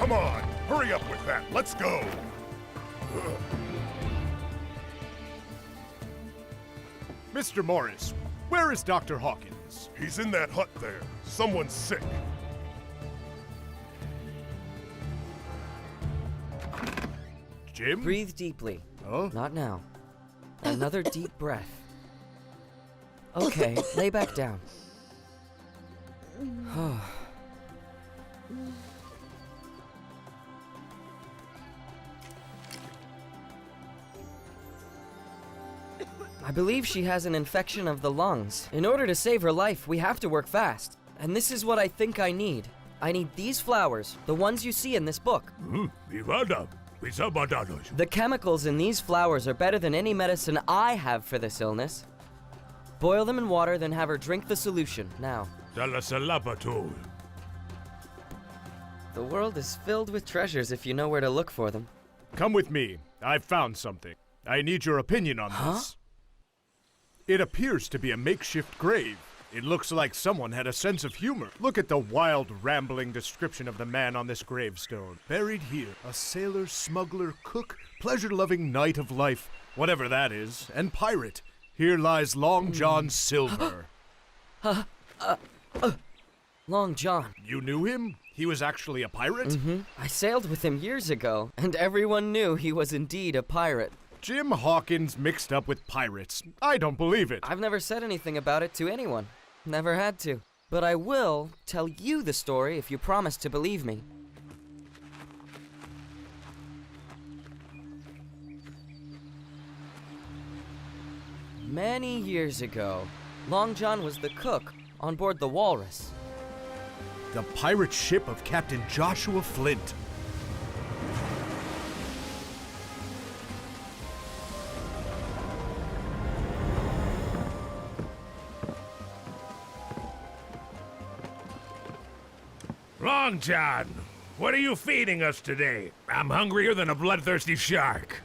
Come on, hurry up with that. Let's go. Mr. Morris, where is Dr. Hawkins? He's in that hut there. Someone's sick. Jim? Breathe deeply. Oh? Not now. Another deep breath. Okay, lay back down. I believe she has an infection of the lungs. In order to save her life, we have to work fast. And this is what I think I need. I need these flowers, the ones you see in this book. The chemicals in these flowers are better than any medicine I have for this illness. Boil them in water, then have her drink the solution, now. The world is filled with treasures if you know where to look for them. Come with me. I've found something. I need your opinion on this. It appears to be a makeshift grave. It looks like someone had a sense of humor. Look at the wild, rambling description of the man on this gravestone. Buried here, a sailor, smuggler, cook, pleasure-loving knight of life, whatever that is, and pirate. Here lies Long John Silver. Long John. You knew him? He was actually a pirate? I sailed with him years ago, and everyone knew he was indeed a pirate. Jim Hawkins mixed up with pirates. I don't believe it. I've never said anything about it to anyone. Never had to. But I will tell you the story if you promise to believe me. Many years ago, Long John was the cook on board the Walrus. The pirate ship of Captain Joshua Flint. Long John, what are you feeding us today? I'm hungrier than a bloodthirsty shark.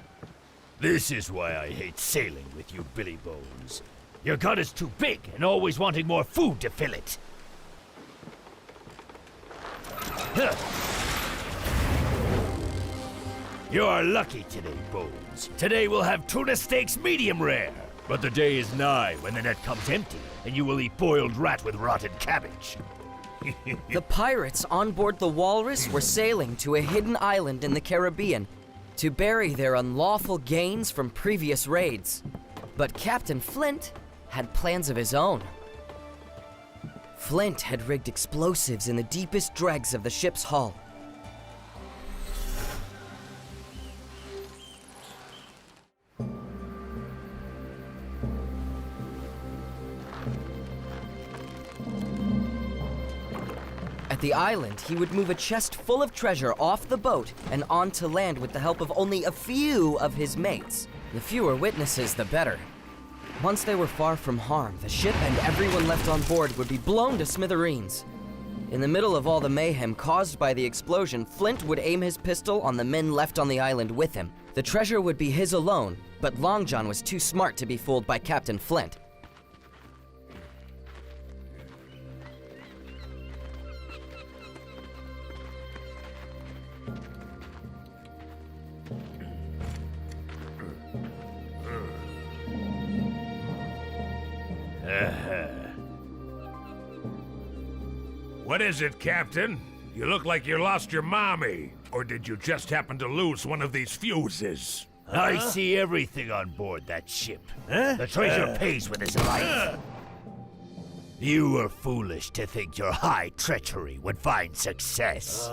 This is why I hate sailing with you, Billy Bones. Your gut is too big and always wanting more food to fill it. Huh. You're lucky today, Bones. Today we'll have tuna steaks medium rare. But the day is nigh when the net comes empty and you will eat boiled rat with rotten cabbage. The pirates on board the Walrus were sailing to a hidden island in the Caribbean to bury their unlawful gains from previous raids. But Captain Flint had plans of his own. Flint had rigged explosives in the deepest dregs of the ship's hull. At the island, he would move a chest full of treasure off the boat and onto land with the help of only a few of his mates. The fewer witnesses, the better. Once they were far from harm, the ship and everyone left on board would be blown to smithereens. In the middle of all the mayhem caused by the explosion, Flint would aim his pistol on the men left on the island with him. The treasure would be his alone, but Long John was too smart to be fooled by Captain Flint. What is it, Captain? You look like you lost your mommy. Or did you just happen to lose one of these fuses? I see everything on board that ship. The treasure pays with his life. You were foolish to think your high treachery would find success.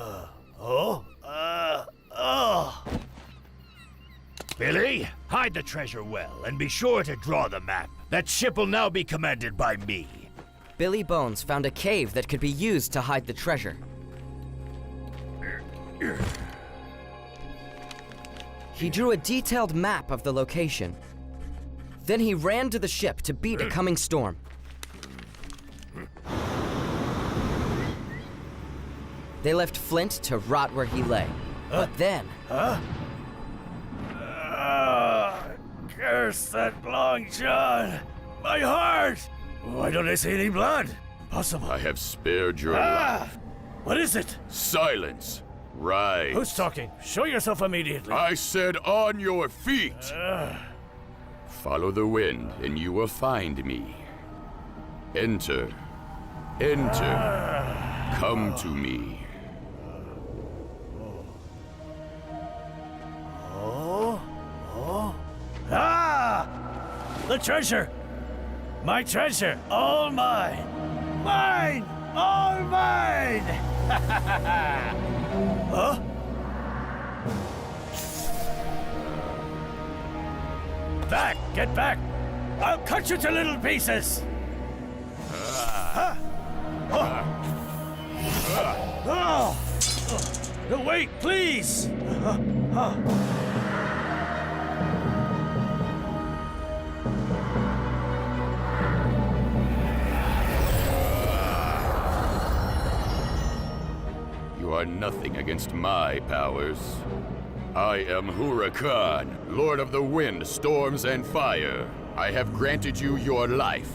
Billy, hide the treasure well and be sure to draw the map. That ship will now be commanded by me. Billy Bones found a cave that could be used to hide the treasure. He drew a detailed map of the location. Then he ran to the ship to beat a coming storm. They left Flint to rot where he lay. But then... Curse that Long John! My heart! Why don't I see any blood? Possible. I have spared your life. What is it? Silence! Right. Who's talking? Show yourself immediately. I said on your feet. Follow the wind, and you will find me. Enter. Enter. Come to me. The treasure! My treasure! All mine! Mine! All mine! Huh? Back! Get back! I'll cut you to little pieces! No, wait, please! You are nothing against my powers. I am Huracan, Lord of the Wind, Storms, and Fire. I have granted you your life.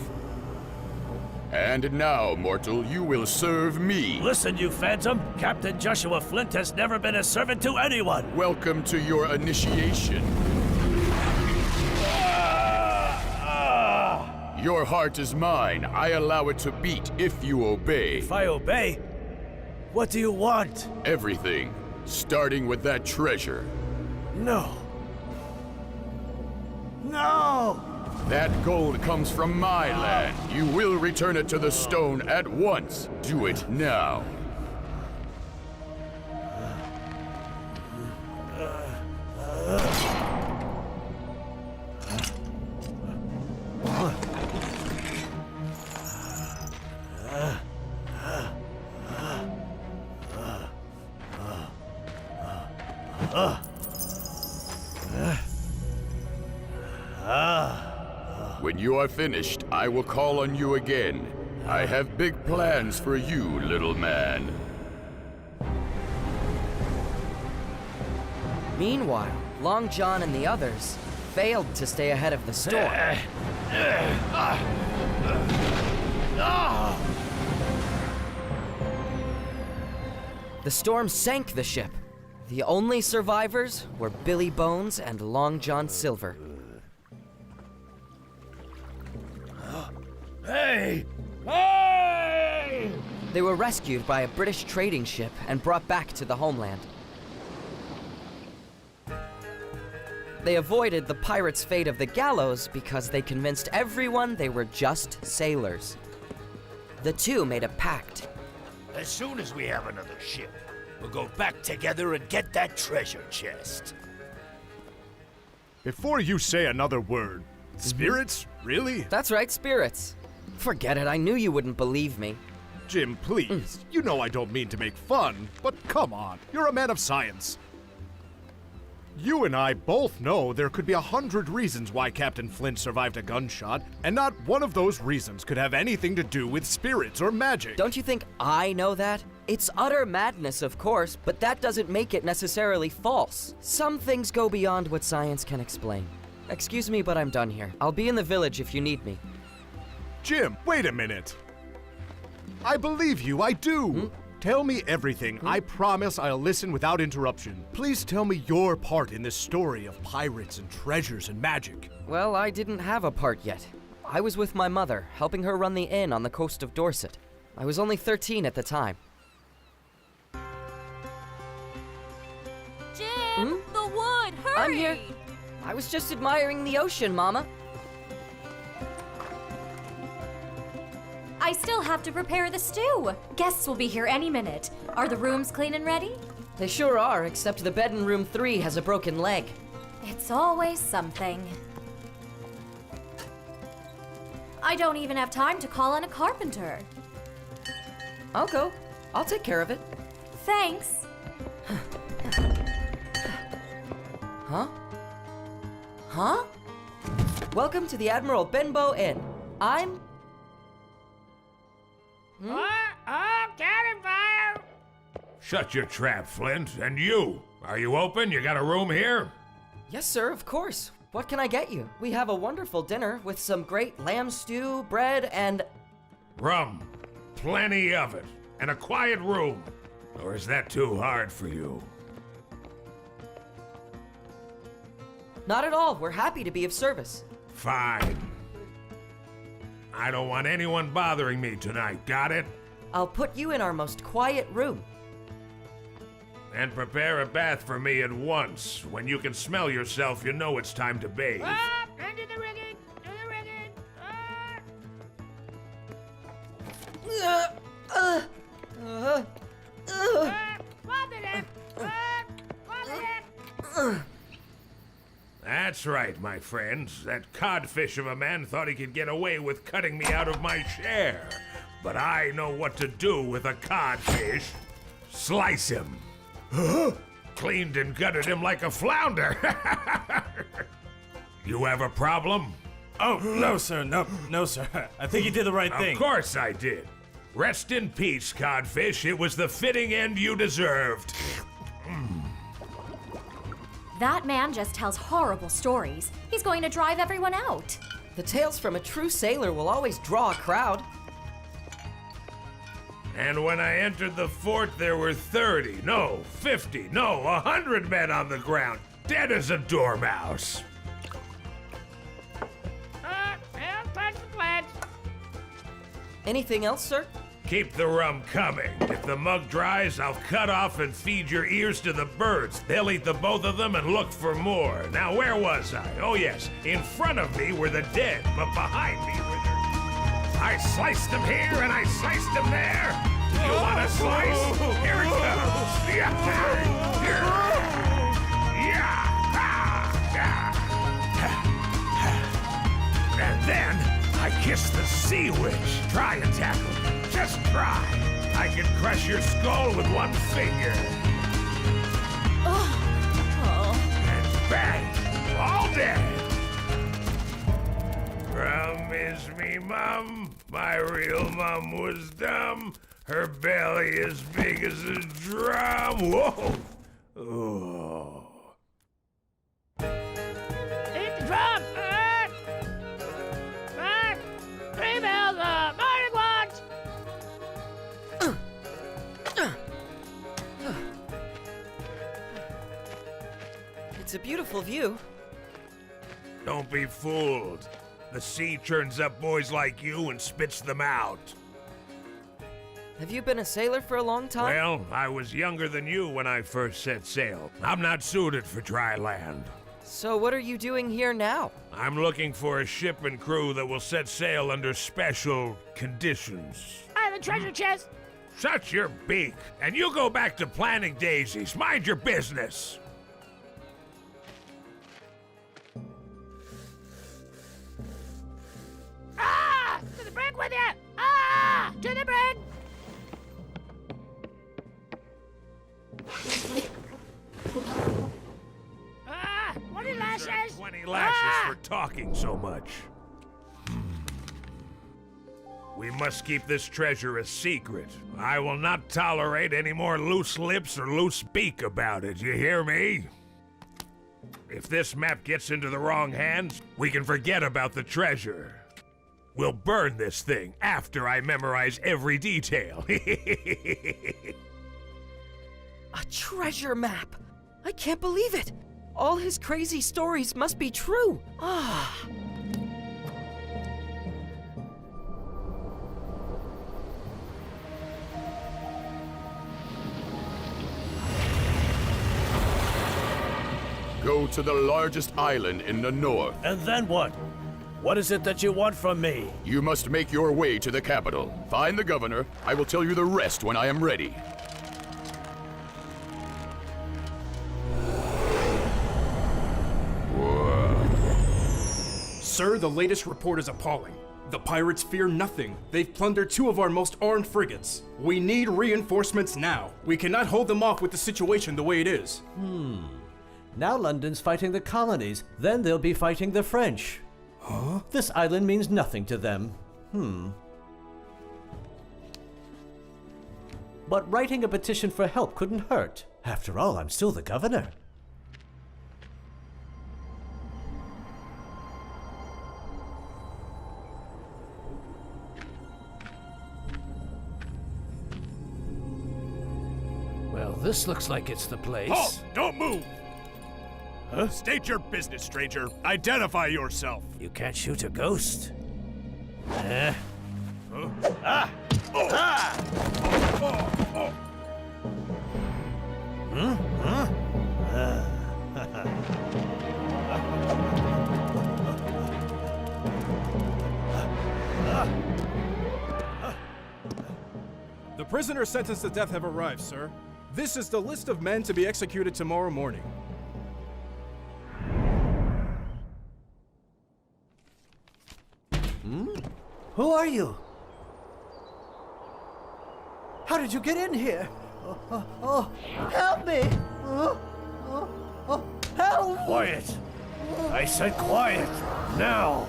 And now, mortal, you will serve me. Listen, you phantom! Captain Joshua Flint has never been a servant to anyone! Welcome to your initiation. Your heart is mine. I allow it to beat if you obey. If I obey, what do you want? Everything, starting with that treasure. No. No! That gold comes from my land. You will return it to the stone at once. Do it now. When you are finished, I will call on you again. I have big plans for you, little man. Meanwhile, Long John and the others failed to stay ahead of the storm. The storm sank the ship. The only survivors were Billy Bones and Long John Silver. Hey! Hey! They were rescued by a British trading ship and brought back to the homeland. They avoided the pirates' fate of the gallows because they convinced everyone they were just sailors. The two made a pact. As soon as we have another ship, we'll go back together and get that treasure chest. Before you say another word, spirits? Really? That's right, spirits. Forget it, I knew you wouldn't believe me. Jim, please. You know I don't mean to make fun, but come on. You're a man of science. You and I both know there could be 100 reasons why Captain Flint survived a gunshot, and not one of those reasons could have anything to do with spirits or magic. Don't you think I know that? It's utter madness, of course, but that doesn't make it necessarily false. Some things go beyond what science can explain. Excuse me, but I'm done here. I'll be in the village if you need me. Jim, wait a minute. I believe you, I do. Tell me everything. I promise I'll listen without interruption. Please tell me your part in this story of pirates and treasures and magic. Well, I didn't have a part yet. I was with my mother, helping her run the inn on the coast of Dorset. I was only 13 at the time. Jim, the wood, hurry! I'm here. I was just admiring the ocean, Mama. I still have to prepare the stew. Guests will be here any minute. Are the rooms clean and ready? They sure are, except the bed in room 3 has a broken leg. It's always something. I don't even have time to call on a carpenter. I'll go. I'll take care of it. Thanks. Huh? Huh? Welcome to the Admiral Benbow Inn. I'm... Shut your trap, Flint. And you. Are you open? You got a room here? Yes, sir, of course. What can I get you? We have a wonderful dinner with some great lamb stew, bread, and... Rum. Plenty of it. And a quiet room. Or is that too hard for you? Not at all. We're happy to be of service. Fine. I don't want anyone bothering me tonight, got it? I'll put you in our most quiet room. And prepare a bath for me at once. When you can smell yourself, you know it's time to bathe. Under the rigging! Do the rigging! That's right, my friends. That codfish of a man thought he could get away with cutting me out of my share. But I know what to do with a codfish. Slice him. Cleaned and gutted him like a flounder. You have a problem? Oh, no, sir. No, sir. I think you did the right thing. Of course I did. Rest in peace, codfish. It was the fitting end you deserved. That man just tells horrible stories. He's going to drive everyone out. The tales from a true sailor will always draw a crowd. And when I entered the fort, there were 30, no, 50, no, 100 men on the ground, dead as a dormouse. Well, pledge for pledge. Anything else, sir? Keep the rum coming. If the mug dries, I'll cut off and feed your ears to the birds. They'll eat the both of them and look for more. Now, where was I? Oh, yes. In front of me were the dead, but behind me were the... I sliced them here and I sliced them there. You want a slice? Here it comes. And then I kissed the sea witch. Try and tackle me. Just try. I can crush your skull with one finger. And bang, all dead. Promise me, Mum. My real mum was dumb. Her belly as big as a drum. Whoa. Oh. Eat the drum! 3 bells, morning watch! It's a beautiful view. Don't be fooled. The sea churns up boys like you and spits them out. Have you been a sailor for a long time? Well, I was younger than you when I first set sail. I'm not suited for dry land. So what are you doing here now? I'm looking for a ship and crew that will set sail under special conditions. The treasure chest! Shut your beak, and you go back to planting daisies. Mind your business. To the brig with you! To the brig! What are lashes? 20 lashes for talking so much. We must keep this treasure a secret. I will not tolerate any more loose lips or loose beak about it, you hear me? If this map gets into the wrong hands, we can forget about the treasure. We'll burn this thing after I memorize every detail. A treasure map! I can't believe it! All his crazy stories must be true! Go to the largest island in the north. And then what? What is it that you want from me? You must make your way to the capital. Find the governor. I will tell you the rest when I am ready. Sir, the latest report is appalling. The pirates fear nothing. They've plundered 2 of our most armed frigates. We need reinforcements now. We cannot hold them off with the situation the way it is. Now London's fighting the colonies, then they'll be fighting the French. Huh? This island means nothing to them. But writing a petition for help couldn't hurt. After all, I'm still the governor. this looks like it's the place. Halt! Don't move! Huh? State your business, stranger. Identify yourself. You can't shoot a ghost. Eh? Huh? Ah! Oh. Ah! Oh. Huh? The prisoners sentenced to death have arrived, sir. This is the list of men to be executed tomorrow morning. Who are you? How did you get in here? Help me! Help! Quiet! I said quiet! Now!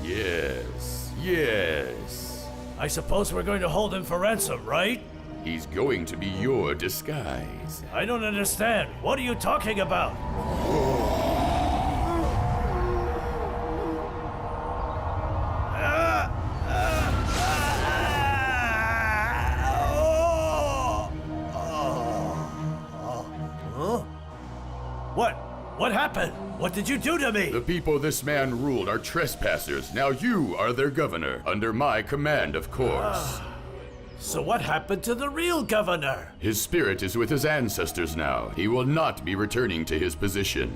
Yes, yes. I suppose we're going to hold him for ransom, right? He's going to be your disguise. I don't understand. What are you talking about? What happened? What did you do to me? The people this man ruled are trespassers. Now you are their governor, under my command, of course. So what happened to the real governor? His spirit is with his ancestors now. He will not be returning to his position.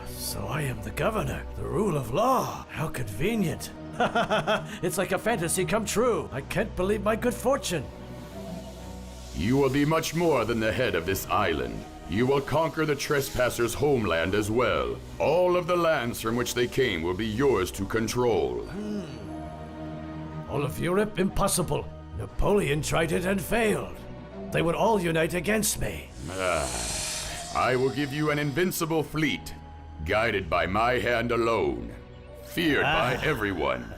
So I am the governor, the rule of law. How convenient. It's like a fantasy come true. I can't believe my good fortune. You will be much more than the head of this island. You will conquer the trespassers' homeland as well. All of the lands from which they came will be yours to control. All of Europe? Impossible. Napoleon tried it and failed. They would all unite against me. I will give you an invincible fleet, guided by my hand alone, feared by everyone.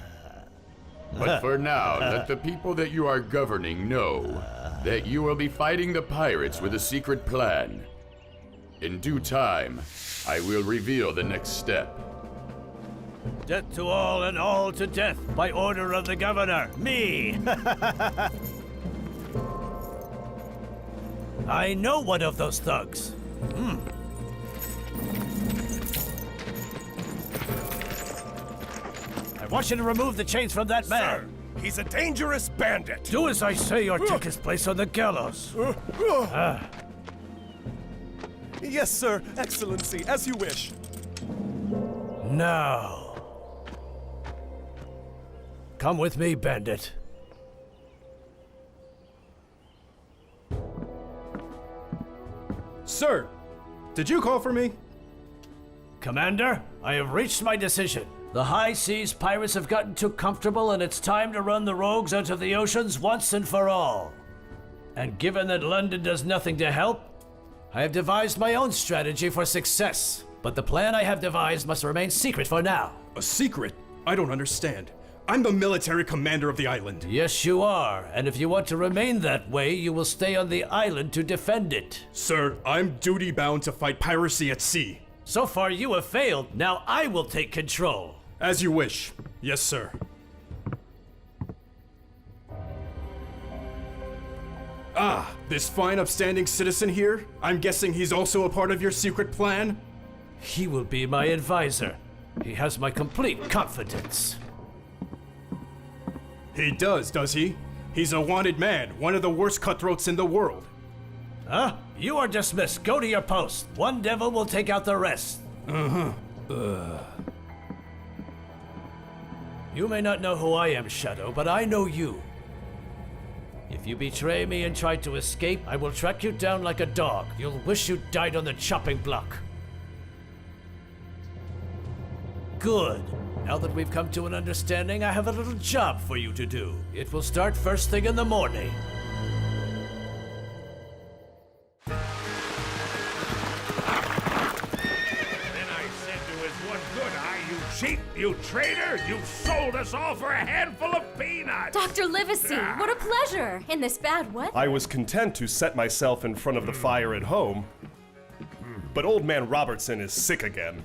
But for now, let the people that you are governing know that you will be fighting the pirates with a secret plan. In due time, I will reveal the next step. Death to all and all to death by order of the governor, me! I know one of those thugs. I want you to remove the chains from that man. Sir, he's a dangerous bandit. Do as I say or take his place on the gallows. Yes, sir. Excellency, as you wish. Now. Come with me, bandit. Sir, did you call for me? Commander, I have reached my decision. The high seas pirates have gotten too comfortable, and it's time to run the rogues out of the oceans once and for all. And given that London does nothing to help, I have devised my own strategy for success. But the plan I have devised must remain secret for now. A secret? I don't understand. I'm the military commander of the island. Yes, you are. And if you want to remain that way, you will stay on the island to defend it. Sir, I'm duty-bound to fight piracy at sea. So far, you have failed. Now I will take control. As you wish. Yes, sir. Ah, this fine upstanding citizen here? I'm guessing he's also a part of your secret plan? He will be my advisor. He has my complete confidence. He does he? He's a wanted man, one of the worst cutthroats in the world. Huh? You are dismissed. Go to your post. One devil will take out the rest. You may not know who I am, Shadow, but I know you. If you betray me and try to escape, I will track you down like a dog. You'll wish you died on the chopping block. Good. Now that we've come to an understanding, I have a little job for you to do. It will start first thing in the morning. Then I said to his one good eye, you cheat, you traitor, you've sold us all for a handful of peanuts! Dr. Livesey, what a pleasure! In this bad weather. I was content to set myself in front of the fire at home, but old man Robertson is sick again.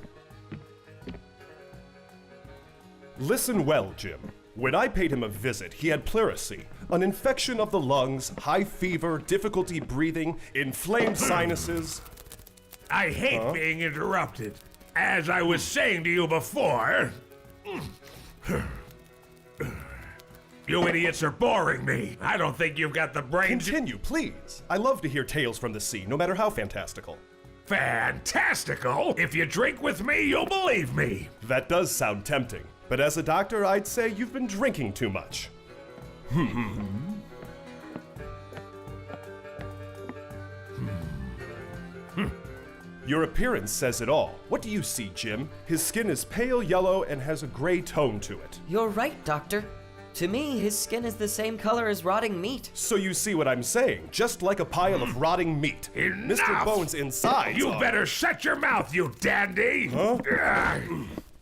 Listen well, Jim. When I paid him a visit, he had pleurisy, an infection of the lungs, high fever, difficulty breathing, inflamed sinuses. I hate being interrupted. As I was saying to you before, you idiots are boring me. I don't think you've got the brains. Continue, please. I love to hear tales from the sea, no matter how fantastical. Fantastical? If you drink with me, you'll believe me. That does sound tempting, but as a doctor, I'd say you've been drinking too much. Your appearance says it all. What do you see, Jim? His skin is pale yellow and has a gray tone to it. You're right, Doctor. To me, his skin is the same color as rotting meat. So you see what I'm saying, just like a pile of rotting meat. Enough! Mr. Bones' insides You are... better shut your mouth, you dandy!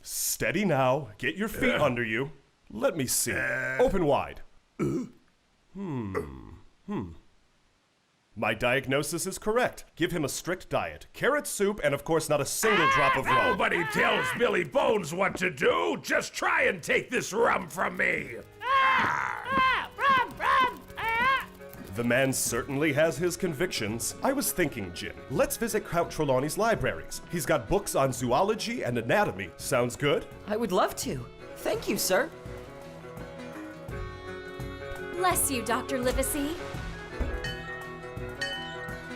Steady now. Get your feet under you. Let me see. Open wide. My diagnosis is correct. Give him a strict diet. Carrot soup and of course not a single drop of rum. Nobody tells Billy Bones what to do. Just try and take this rum from me. Rum, rum! The man certainly has his convictions. I was thinking, Jim, let's visit Count Trelawney's libraries. He's got books on zoology and anatomy. Sounds good? I would love to. Thank you, sir. Bless you, Dr. Livesey.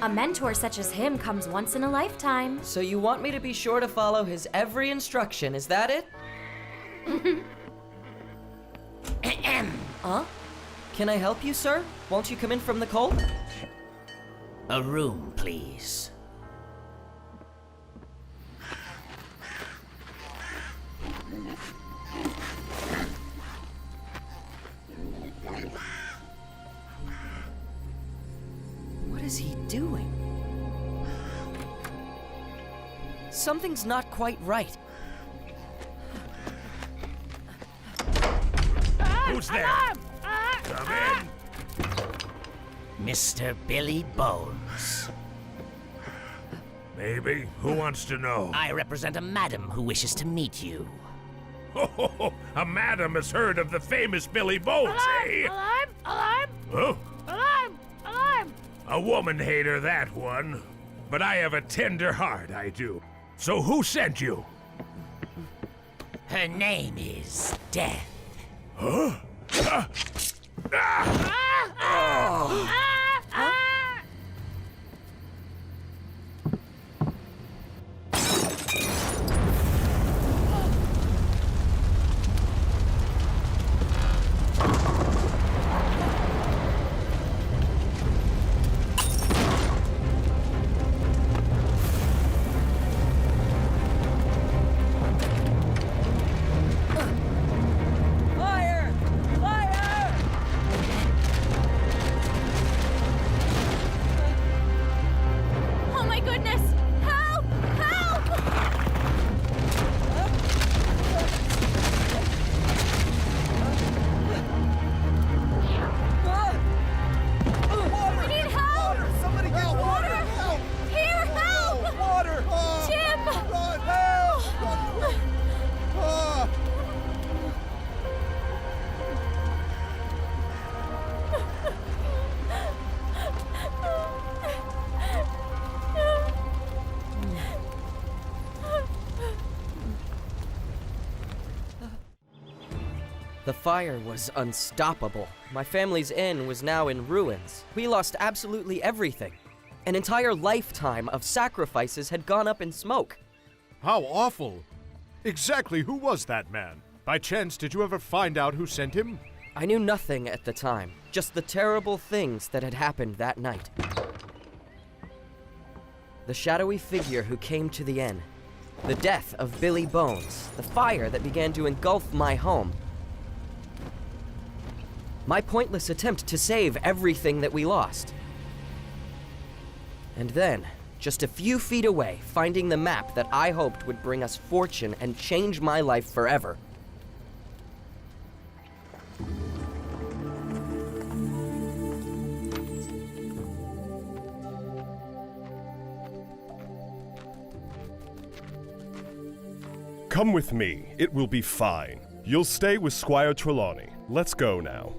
A mentor such as him comes once in a lifetime. So you want me to be sure to follow his every instruction, is that it? Huh? Can I help you, sir? Won't you come in from the cold? A room, please. What is he doing? Something's not quite right. Who's there? Come in. Mr. Billy Bones. Maybe. Who wants to know? I represent a madam who wishes to meet you. A madam has heard of the famous Billy Bones, eh? Alarm! Alarm! Huh? Alarm! Alarm! A woman hater, that one. But I have a tender heart, I do. So who sent you? Her name is Death. Huh? Fire! Fire! Oh my goodness! Help! Help! We need help! Somebody get water! Help! Here, help! Water! Jim! Run! Help! Run quick! Ah! The fire was unstoppable. My family's inn was now in ruins. We lost absolutely everything. An entire lifetime of sacrifices had gone up in smoke. How awful! Exactly who was that man? By chance, did you ever find out who sent him? I knew nothing at the time, just the terrible things that had happened that night. The shadowy figure who came to the inn, the death of Billy Bones, the fire that began to engulf my home. My pointless attempt to save everything that we lost. And then, just a few feet away, finding the map that I hoped would bring us fortune and change my life forever. Come with me. It will be fine. You'll stay with Squire Trelawney. Let's go now.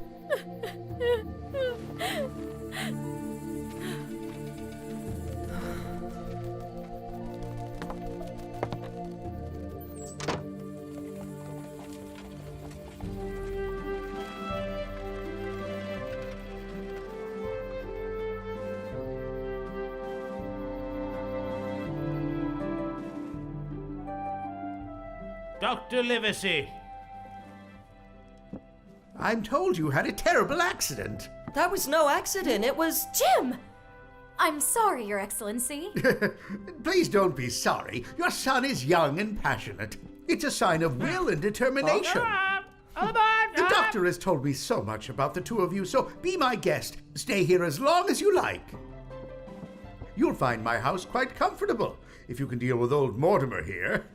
Dr. Livesey. I'm told you had a terrible accident. That was no accident, it was. Jim! I'm sorry, Your Excellency. Please don't be sorry. Your son is young and passionate. It's a sign of will and determination. The doctor has told me so much about the two of you, so be my guest. Stay here as long as you like. You'll find my house quite comfortable, if you can deal with old Mortimer here.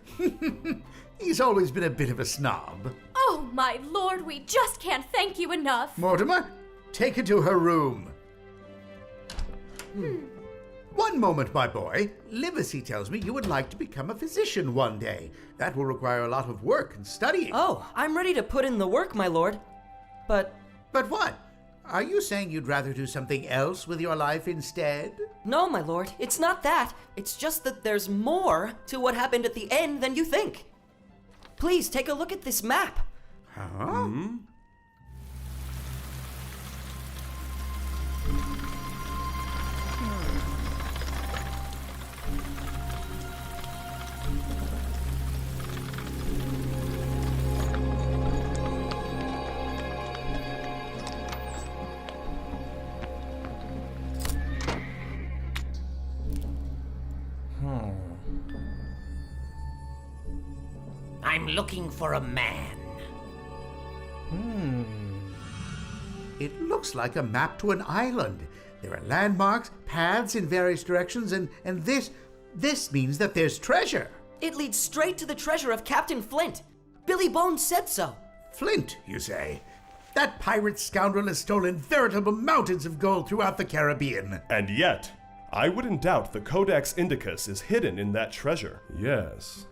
He's always been a bit of a snob. Oh, my lord, we just can't thank you enough. Mortimer, take her to her room. One moment, my boy. Livesey tells me you would like to become a physician one day. That will require a lot of work and studying. Oh, I'm ready to put in the work, my lord. But what? Are you saying you'd rather do something else with your life instead? no, my lord, it's not that. It's just that there's more to what happened at the end than you think. Please take a look at this map. Huh? I'm looking for a man. It looks like a map to an island. There are landmarks, paths in various directions, and this means that there's treasure. It leads straight to the treasure of Captain Flint. Billy Bones said so. Flint, you say? That pirate scoundrel has stolen veritable mountains of gold throughout the Caribbean. And yet, I wouldn't doubt the Codex Indicus is hidden in that treasure. Yes.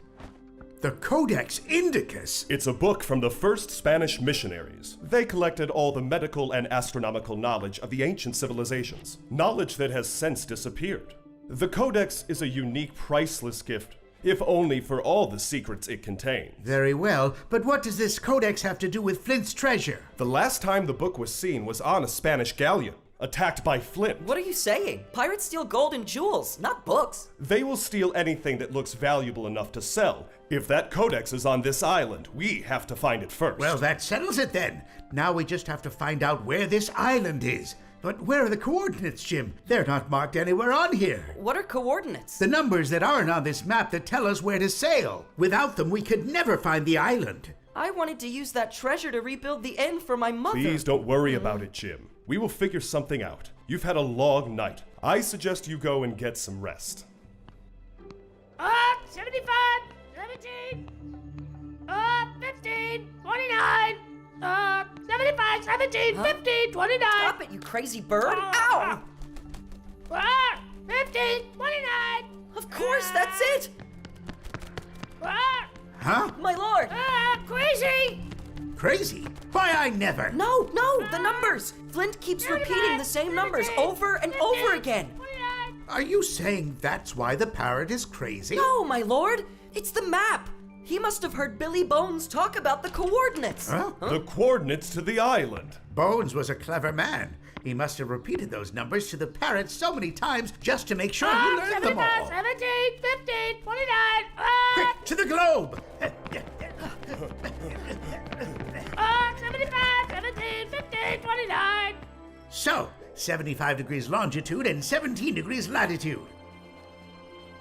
The Codex Indicus? It's a book from the first Spanish missionaries. They collected all the medical and astronomical knowledge of the ancient civilizations, knowledge that has since disappeared. The Codex is a unique, priceless gift, if only for all the secrets it contains. Very well, but what does this Codex have to do with Flint's treasure? The last time the book was seen was on a Spanish galleon, attacked by Flint. What are you saying? Pirates steal gold and jewels, not books. They will steal anything that looks valuable enough to sell. If that codex is on this island, we have to find it first. Well, that settles it then. Now we just have to find out where this island is. But where are the coordinates, Jim? They're not marked anywhere on here. What are coordinates? The numbers that aren't on this map that tell us where to sail. Without them, we could never find the island. I wanted to use that treasure to rebuild the inn for my mother. Please don't worry about it, Jim. We will figure something out. You've had a long night. I suggest you go and get some rest. 75, 17, 15, 29, 75, 17, 15, 29. Stop it, you crazy bird! Ow! 15, 29. Of course, that's it! Huh? My lord! Crazy! Crazy? Why, I never. No, the numbers! Flint keeps repeating the same numbers over and over again. Are you saying that's why the parrot is crazy? No, my lord! It's the map! He must have heard Billy Bones talk about the coordinates. Huh? The coordinates to the island. Bones was a clever man. He must have repeated those numbers to the parrot so many times just to make sure he learned them all. 17, 15, 29. Quick, to the globe! 75, 17, 15, 29. So, 75 degrees longitude and 17 degrees latitude.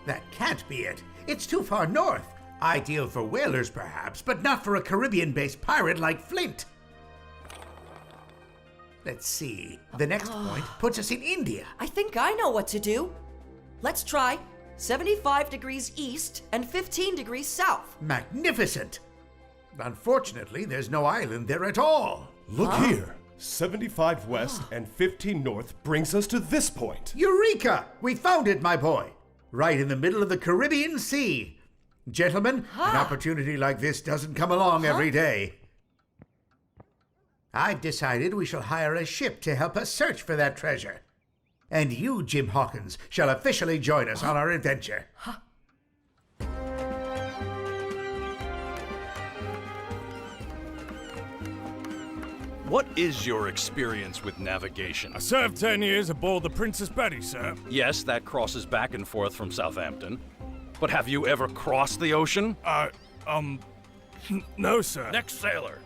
That can't be it. It's too far north. Ideal for whalers, perhaps, but not for a Caribbean-based pirate like Flint. Let's see. The next point puts us in India. I think I know what to do. Let's try 75 degrees east and 15 degrees south. Magnificent! Unfortunately, there's no island there at all. Look here. 75 west and 15 north brings us to this point. Eureka! We found it, my boy. Right in the middle of the Caribbean Sea. Gentlemen, an opportunity like this doesn't come along every day. I've decided we shall hire a ship to help us search for that treasure. And you, Jim Hawkins, shall officially join us on our adventure. What is your experience with navigation? I served 10 years aboard the Princess Betty, sir. Yes, that crosses back and forth from Southampton. But have you ever crossed the ocean? No, sir. Next sailor.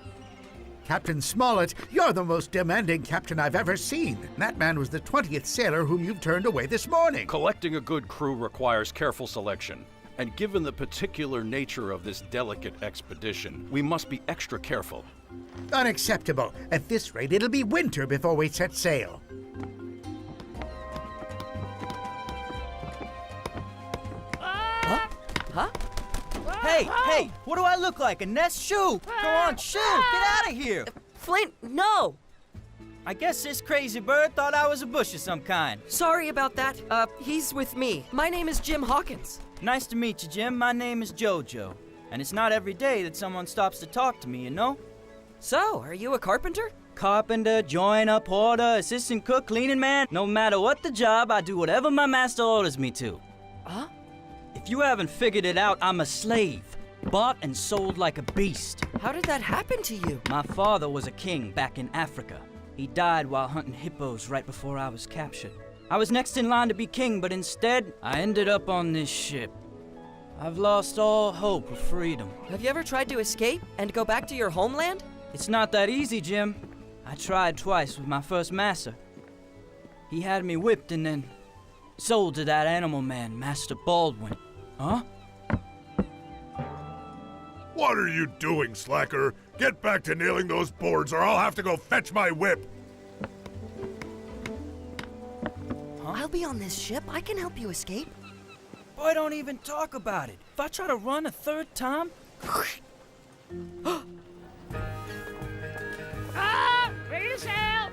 Captain Smollett, you're the most demanding captain I've ever seen. That man was the 20th sailor whom you've turned away this morning. Collecting a good crew requires careful selection. And given the particular nature of this delicate expedition, we must be extra careful. Unacceptable. At this rate, it'll be winter before we set sail. Huh? Hey, what do I look like? A Nest shoe? Go on, shoot! Get out of here! Flint, no! I guess this crazy bird thought I was a bush of some kind. Sorry about that. He's with me. My name is Jim Hawkins. Nice to meet you, Jim. My name is Jojo. And it's not every day that someone stops to talk to me, you know? So, are you a carpenter? Carpenter, joiner, porter, assistant cook, cleaning man. No matter what the job, I do whatever my master orders me to. Huh? If you haven't figured it out, I'm a slave. Bought and sold like a beast. How did that happen to you? My father was a king back in Africa. He died while hunting hippos right before I was captured. I was next in line to be king, but instead, I ended up on this ship. I've lost all hope of freedom. Have you ever tried to escape and go back to your homeland? It's not that easy, Jim. I tried twice with my first master. He had me whipped and then sold to that animal man, Master Baldwin. Huh? What are you doing, slacker? Get back to nailing those boards or I'll have to go fetch my whip. Huh? I'll be on this ship. I can help you escape. Boy, don't even talk about it. If I try to run a third time... Ready to sail!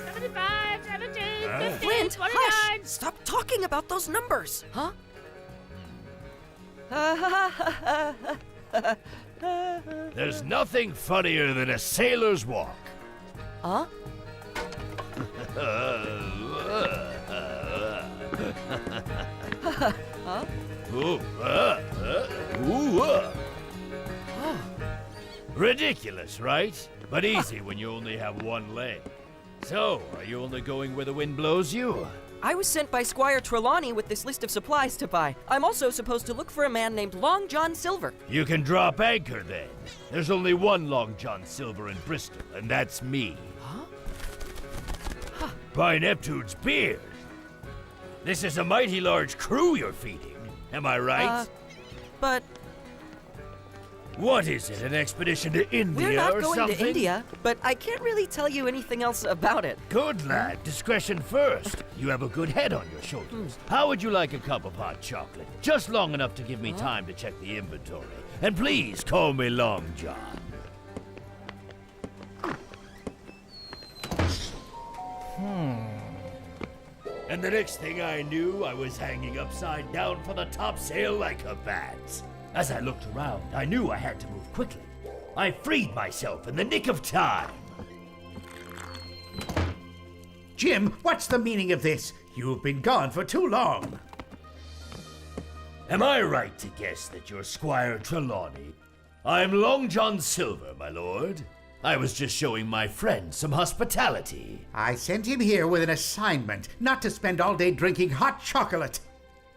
75, 17, 15, Flint, 29... hush! Stop talking about those numbers! Huh? There's nothing funnier than a sailor's walk. Huh? Ridiculous, right? But easy when you only have one leg. So, are you only going where the wind blows you? I was sent by Squire Trelawney with this list of supplies to buy. I'm also supposed to look for a man named Long John Silver. You can drop anchor then. There's only one Long John Silver in Bristol, and that's me. Huh? By Neptune's beard. This is a mighty large crew you're feeding. Am I right? But... What is it, an expedition to India We're not or going something? to India, but I can't really tell you anything else about it. Good lad, discretion first. You have a good head on your shoulders. How would you like a cup of hot chocolate? Just long enough to give me time to check the inventory. And please call me Long John. And the next thing I knew, I was hanging upside down for the topsail like a bat. As I looked around, I knew I had to move quickly. I freed myself in the nick of time. Jim, what's the meaning of this? You've been gone for too long. Am I right to guess that you're Squire Trelawney? I'm Long John Silver, my lord. I was just showing my friend some hospitality. I sent him here with an assignment, not to spend all day drinking hot chocolate.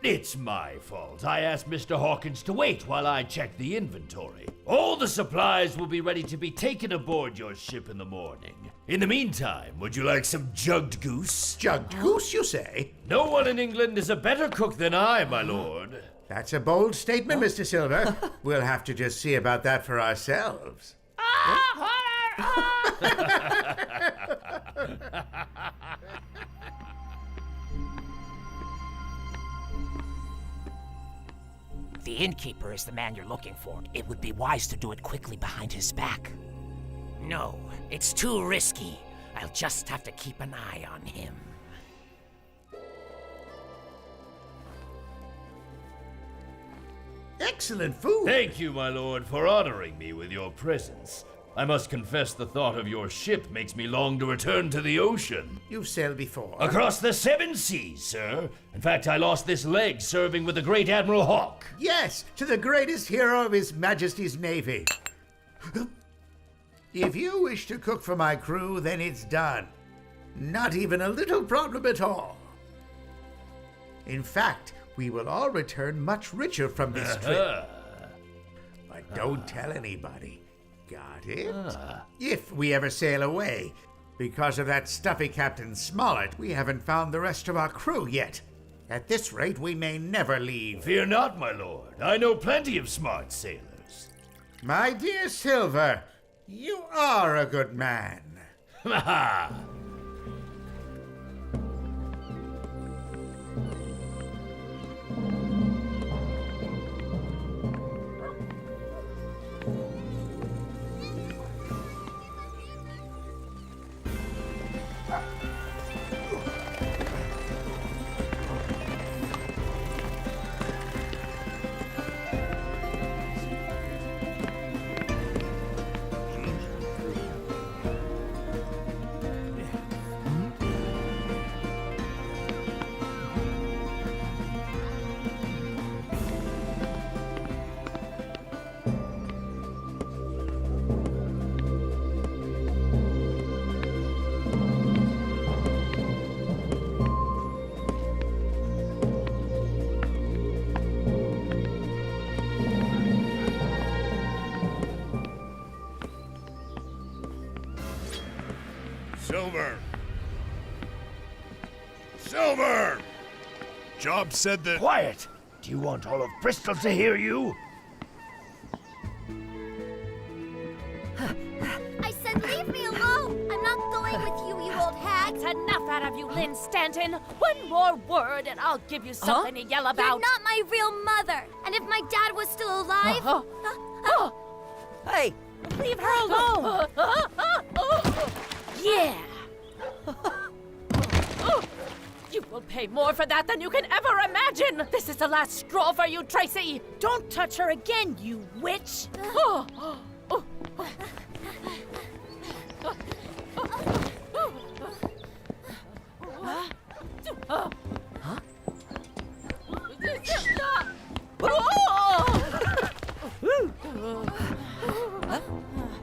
It's my fault. I asked Mr. Hawkins to wait while I checked the inventory. All the supplies will be ready to be taken aboard your ship in the morning. In the meantime, would you like some jugged goose? Jugged goose, you say? No one in England is a better cook than I, my lord. That's a bold statement, Mr. Silver. We'll have to just see about that for ourselves. The innkeeper is the man you're looking for. It would be wise to do it quickly behind his back. No, it's too risky. I'll just have to keep an eye on him. Excellent food. Thank you, my lord, for honoring me with your presence. I must confess the thought of your ship makes me long to return to the ocean. You've sailed before. Across the 7 seas, sir. In fact, I lost this leg serving with the great Admiral Hawke. Yes, to the greatest hero of His Majesty's Navy. If you wish to cook for my crew, then it's done. Not even a little problem at all. In fact, we will all return much richer from this trip. But don't tell anybody. Got it? If we ever sail away. Because of that stuffy Captain Smollett, we haven't found the rest of our crew yet. At this rate, we may never leave. Fear not, my lord. I know plenty of smart sailors. My dear Silver, you are a good man. Ha ha! Silver! Silver! Job said that... Quiet! Do you want all of Bristol to hear you? I said leave me alone! I'm not going with you, you old hag! That's enough out of you, Lynn Stanton! One more word and I'll give you something to yell about! You're not my real mother! And if my dad was still alive... Hey! Leave her alone! Yeah! You will pay more for that than you can ever imagine! This is the last straw for you, Tracy! Don't touch her again, you witch!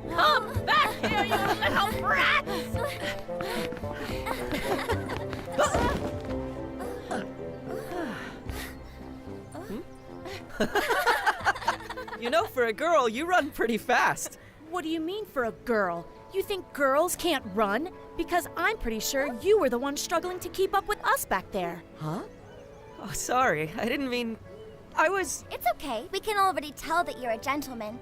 Come back here, you little brats! You know, for a girl, you run pretty fast. What do you mean for a girl? You think girls can't run? Because I'm pretty sure you were the one struggling to keep up with us back there. Huh? Oh, sorry. I didn't mean... I was... It's okay. We can already tell that you're a gentleman.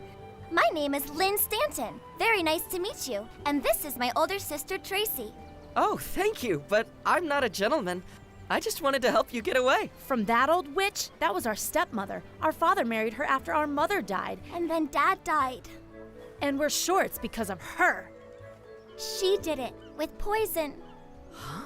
My name is Lynn Stanton. Very nice to meet you. And this is my older sister, Tracy. Oh, thank you, but I'm not a gentleman. I just wanted to help you get away. From that old witch? That was our stepmother. Our father married her after our mother died. And then Dad died. And we're sure it's because of her. She did it, with poison. Huh?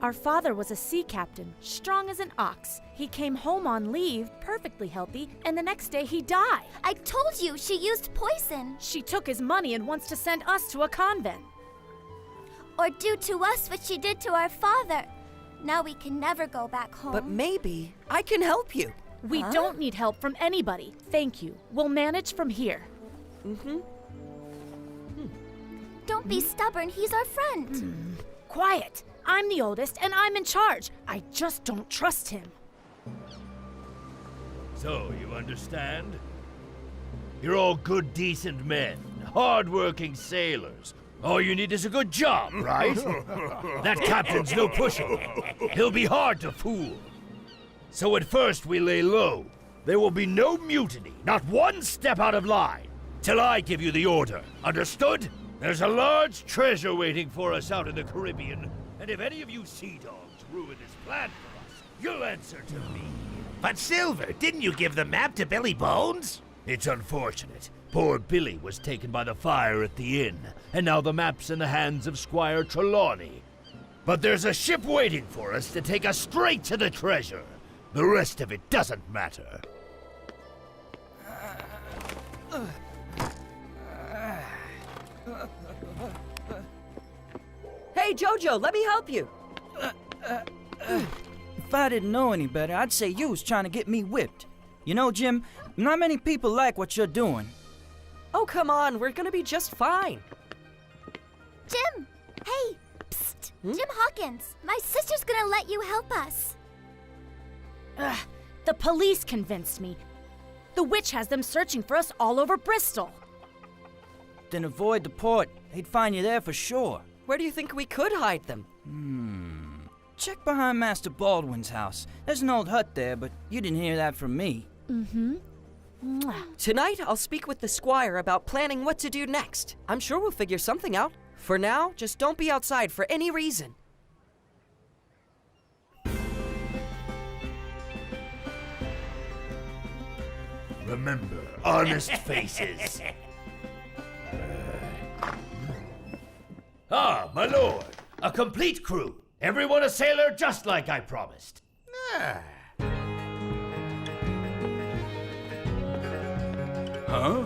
Our father was a sea captain, strong as an ox. He came home on leave, perfectly healthy, and the next day he died. I told you, she used poison. She took his money and wants to send us to a convent. Or do to us what she did to our father. Now we can never go back home. But maybe I can help you. We don't need help from anybody. Thank you. We'll manage from here. Don't be stubborn. He's our friend. Quiet. I'm the oldest, and I'm in charge. I just don't trust him. So, you understand? You're all good, decent men, hard-working sailors. All you need is a good job, right? That captain's no pushover. He'll be hard to fool. So at first we lay low. There will be no mutiny, not one step out of line, till I give you the order. Understood? There's a large treasure waiting for us out in the Caribbean, and if any of you sea dogs ruin this plan for us, you'll answer to me. But Silver, didn't you give the map to Billy Bones? It's unfortunate. Poor Billy was taken by the fire at the inn, and now the map's in the hands of Squire Trelawney. But there's a ship waiting for us to take us straight to the treasure. The rest of it doesn't matter. Hey, Jojo, let me help you. If I didn't know any better, I'd say you was trying to get me whipped. You know, Jim, not many people like what you're doing. Oh, come on, we're gonna be just fine. Jim! Hey! Psst! Jim Hawkins, my sister's gonna let you help us. The police convinced me. The witch has them searching for us all over Bristol. Then avoid the port. They'd find you there for sure. Where do you think we could hide them? Check behind Master Baldwin's house. There's an old hut there, but you didn't hear that from me. Tonight, I'll speak with the squire about planning what to do next. I'm sure we'll figure something out. For now, just don't be outside for any reason. Remember, honest faces. Ah, my lord, a complete crew. Everyone a sailor, just like I promised. Huh?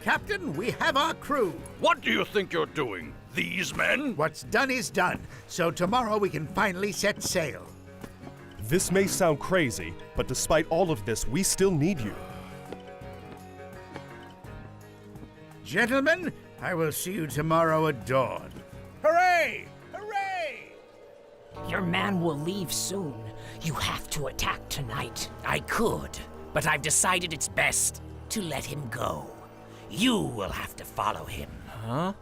Captain, we have our crew. What do you think you're doing? These men? What's done is done, so tomorrow we can finally set sail. This may sound crazy, but despite all of this, we still need you. Gentlemen, I will see you tomorrow at dawn. Hooray! Hooray! Your man will leave soon. You have to attack tonight. I could, but I've decided it's best to let him go. You will have to follow him. Huh?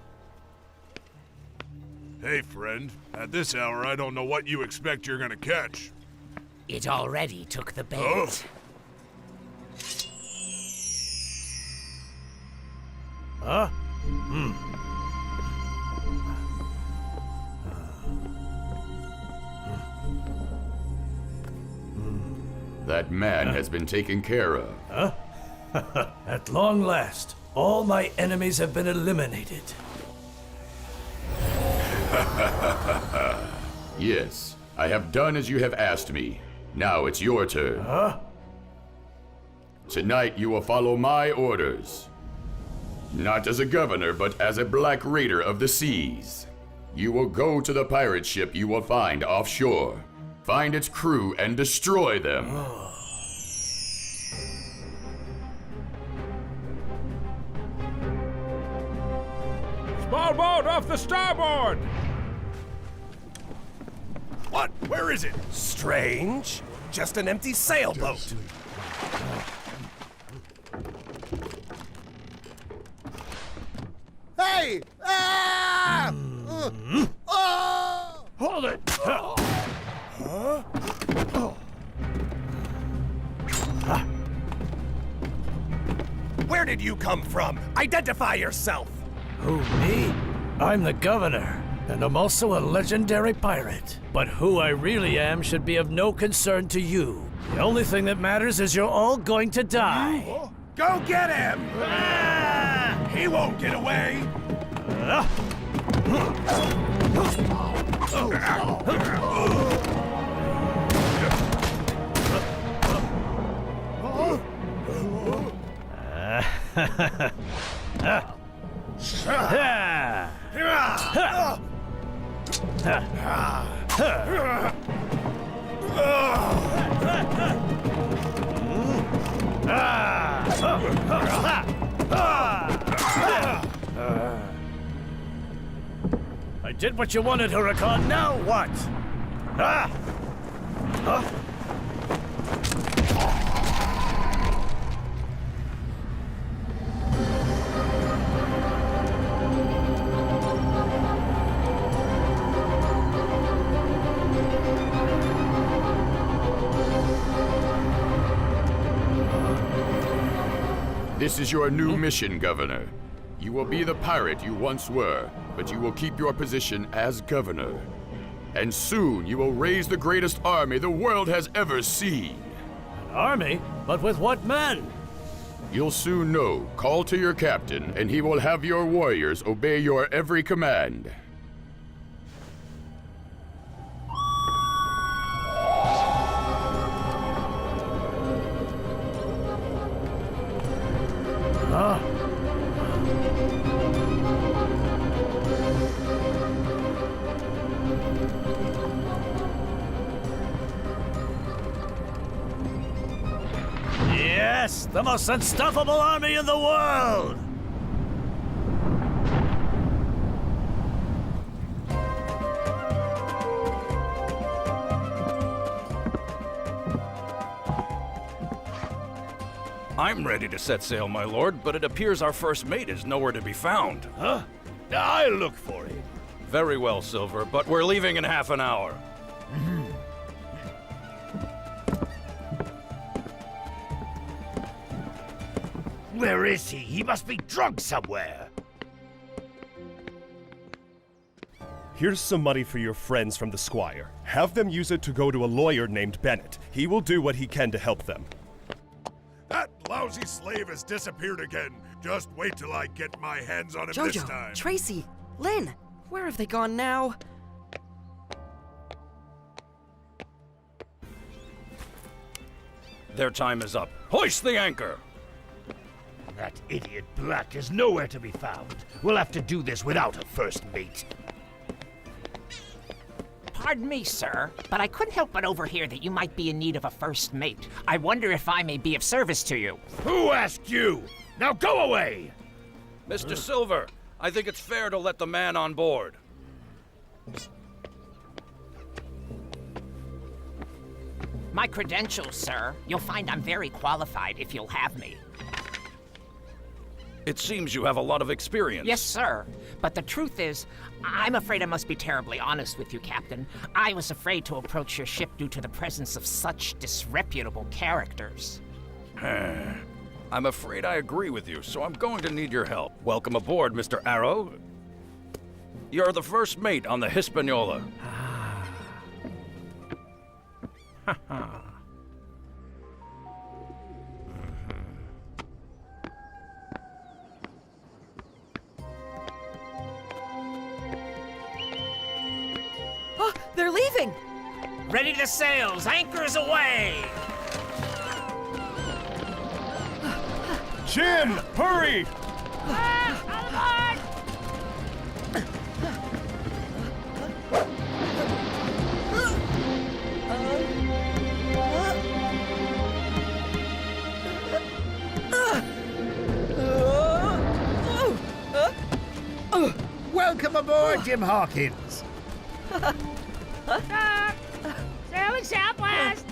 Hey, friend. At this hour, I don't know what you expect you're gonna catch. It already took the bait. Oh. Huh? That man has been taken care of. Huh? At long last, all my enemies have been eliminated. Yes, I have done as you have asked me. Now it's your turn. Huh? Tonight you will follow my orders. Not as a governor, but as a black raider of the seas. You will go to the pirate ship you will find offshore. Find its crew and destroy them. Small boat off the starboard! What? Where is it? Strange. Just an empty sailboat. Hey! Ah! Oh! Hold it! Huh? Where did you come from? Identify yourself! Who, me? I'm the governor, and I'm also a legendary pirate. But who I really am should be of no concern to you. The only thing that matters is you're all going to die. Go get him! He won't get away! I did what you wanted, Huracan. Now what? Ah! Huh? This is your new mission, Governor. You will be the pirate you once were, but you will keep your position as governor. And soon you will raise the greatest army the world has ever seen. An army? But with what men? You'll soon know. Call to your captain, and he will have your warriors obey your every command. Huh? The most unstoppable army in the world! I'm ready to set sail, my lord, but it appears our first mate is nowhere to be found. Huh? I'll look for him. Very well, Silver, but we're leaving in half an hour. Where is he? He must be drunk somewhere. Here's some money for your friends from the Squire. Have them use it to go to a lawyer named Bennett. He will do what he can to help them. That lousy slave has disappeared again. Just wait till I get my hands on him this time. Jojo, Tracy, Lynn, where have they gone now? Their time is up. Hoist the anchor! That idiot Black is nowhere to be found. We'll have to do this without a first mate. Pardon me, sir, but I couldn't help but overhear that you might be in need of a first mate. I wonder if I may be of service to you. Who asked you? Now go away! Mr. Silver, I think it's fair to let the man on board. My credentials, sir. You'll find I'm very qualified if you'll have me. It seems you have a lot of experience. Yes, sir. But the truth is, I'm afraid I must be terribly honest with you, Captain. I was afraid to approach your ship due to the presence of such disreputable characters. I'm afraid I agree with you, so I'm going to need your help. Welcome aboard, Mr. Arrow. You're the first mate on the Hispaniola. Oh, they're leaving! Ready to sails! Anchors away! Jim, hurry! Welcome aboard, Jim Hawkins. Sailing southwest!